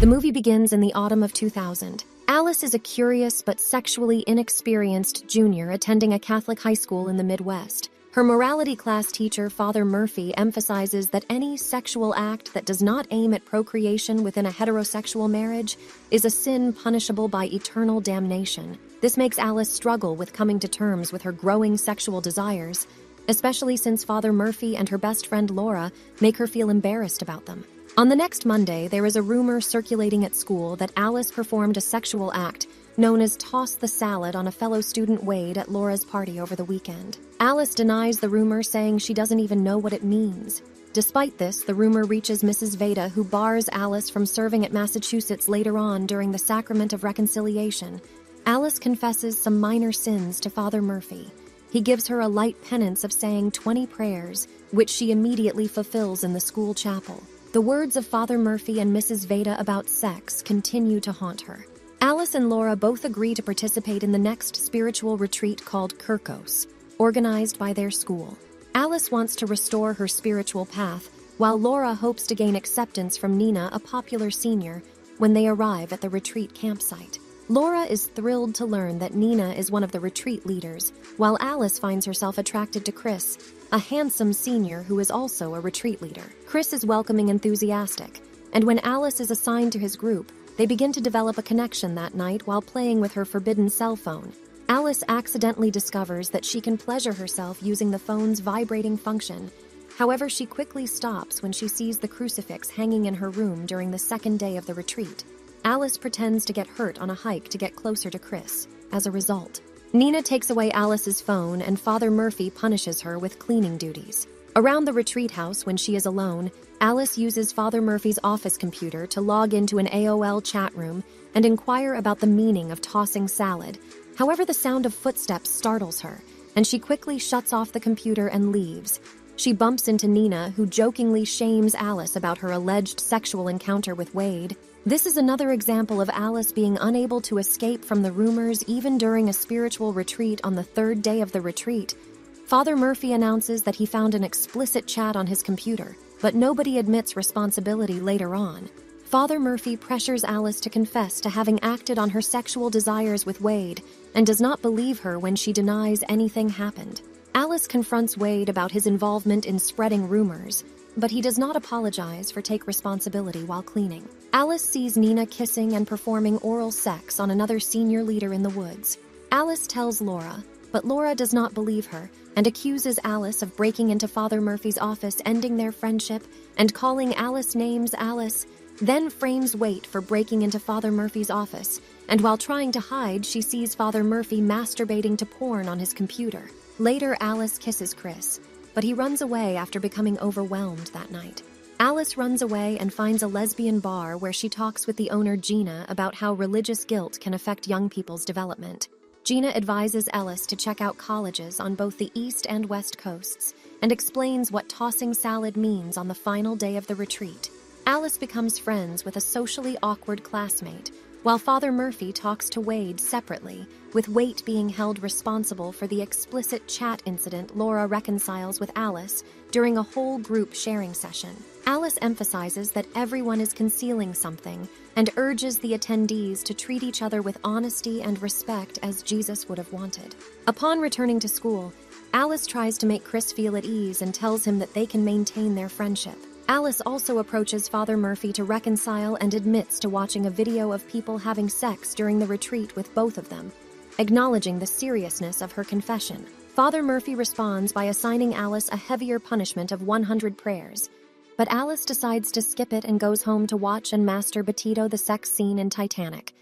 The movie begins in the autumn of 2000. Alice is a curious but sexually inexperienced junior attending a Catholic high school in the Midwest. Her morality class teacher, Father Murphy, emphasizes that any sexual act that does not aim at procreation within a heterosexual marriage is a sin punishable by eternal damnation. This makes Alice struggle with coming to terms with her growing sexual desires, especially since Father Murphy and her best friend Laura make her feel embarrassed about them. On the next Monday, there is a rumor circulating at school that Alice performed a sexual act known as toss the salad on a fellow student Wade at Laura's party over the weekend. Alice denies the rumor, saying she doesn't even know what it means. Despite this, the rumor reaches Mrs. Veda, who bars Alice from serving at Massachusetts later on during the Sacrament of Reconciliation. Alice confesses some minor sins to Father Murphy. He gives her a light penance of saying 20 prayers, which she immediately fulfills in the school chapel. The words of Father Murphy and Mrs. Veda about sex continue to haunt her. Alice and Laura both agree to participate in the next spiritual retreat called Kirkos, organized by their school. Alice wants to restore her spiritual path, while Laura hopes to gain acceptance from Nina, a popular senior, when they arrive at the retreat campsite. Laura is thrilled to learn that Nina is one of the retreat leaders, while Alice finds herself attracted to Chris, a handsome senior who is also a retreat leader. Chris is welcoming, enthusiastic, and when Alice is assigned to his group, they begin to develop a connection that night while playing with her forbidden cell phone. Alice accidentally discovers that she can pleasure herself using the phone's vibrating function. However, she quickly stops when she sees the crucifix hanging in her room during the second day of the retreat. Alice pretends to get hurt on a hike to get closer to Chris. As a result, Nina takes away Alice's phone and Father Murphy punishes her with cleaning duties. Around the retreat house, when she is alone, Alice uses Father Murphy's office computer to log into an AOL chat room and inquire about the meaning of tossing salad. However, the sound of footsteps startles her, and she quickly shuts off the computer and leaves. She bumps into Nina, who jokingly shames Alice about her alleged sexual encounter with Wade. This is another example of Alice being unable to escape from the rumors even during a spiritual retreat. On the third day of the retreat, Father Murphy announces that he found an explicit chat on his computer, but nobody admits responsibility later on. Father Murphy pressures Alice to confess to having acted on her sexual desires with Wade and does not believe her when she denies anything happened. Alice confronts Wade about his involvement in spreading rumors, but he does not apologize for take responsibility while cleaning. Alice sees Nina kissing and performing oral sex on another senior leader in the woods. Alice tells Laura, but Laura does not believe her and accuses Alice of breaking into Father Murphy's office, ending their friendship, and calling Alice names. Alice then frames Wade for breaking into Father Murphy's office, and while trying to hide, she sees Father Murphy masturbating to porn on his computer. Later, Alice kisses Chris, but he runs away after becoming overwhelmed that night. Alice runs away and finds a lesbian bar where she talks with the owner, Gina, about how religious guilt can affect young people's development. Gina advises Alice to check out colleges on both the East and West coasts and explains what tossing salad means on the final day of the retreat. Alice becomes friends with a socially awkward classmate, while Father Murphy talks to Wade separately, with Wade being held responsible for the explicit chat incident. Laura reconciles with Alice during a whole group sharing session. Alice emphasizes that everyone is concealing something and urges the attendees to treat each other with honesty and respect as Jesus would have wanted. Upon returning to school, Alice tries to make Chris feel at ease and tells him that they can maintain their friendship. Alice also approaches Father Murphy to reconcile and admits to watching a video of people having sex during the retreat with both of them, acknowledging the seriousness of her confession. Father Murphy responds by assigning Alice a heavier punishment of 100 prayers, but Alice decides to skip it and goes home to watch and master Betito, the sex scene in Titanic.